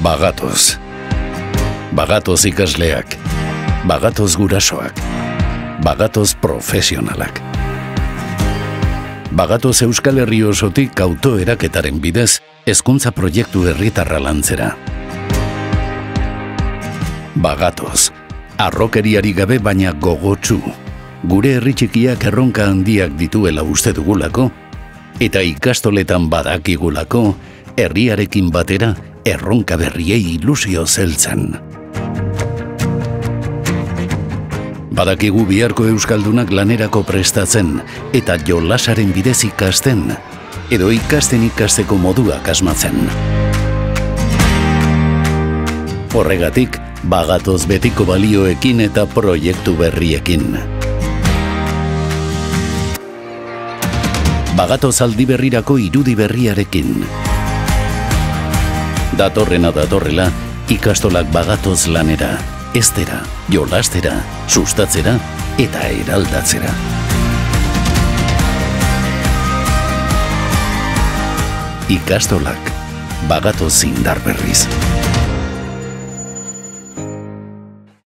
Bagatoz. Bagatoz ikasleak. Bagatoz gurasoak. Bagatoz profesionalak. Bagatoz Euskal Herri osotik autoeraketaren bidez hezkuntza proiektu herritarra lantzera. Bagatoz. Arrokeriari gabe baina gogotsu. Gure herri txikiak erronka handiak dituela uste dugulako, eta ikastoletan badakigulako, herriarekin batera erronka berriei ilusio zeltzen. Badakigu biharko euskaldunak lanerako prestatzen eta jolasaren bidez ikasten, edo ikasten ikasteko moduak asmatzen. Horregatik, bagatoz betiko balioekin eta proiektu berriekin. Bagatoz aldi berrirako irudi berriarekin. Datorrena datorrela, ikastolak bagatoz lanera, heztera, jolastera, sustatzera eta eraldatzera. Ikastolak bagatoz indar berriz.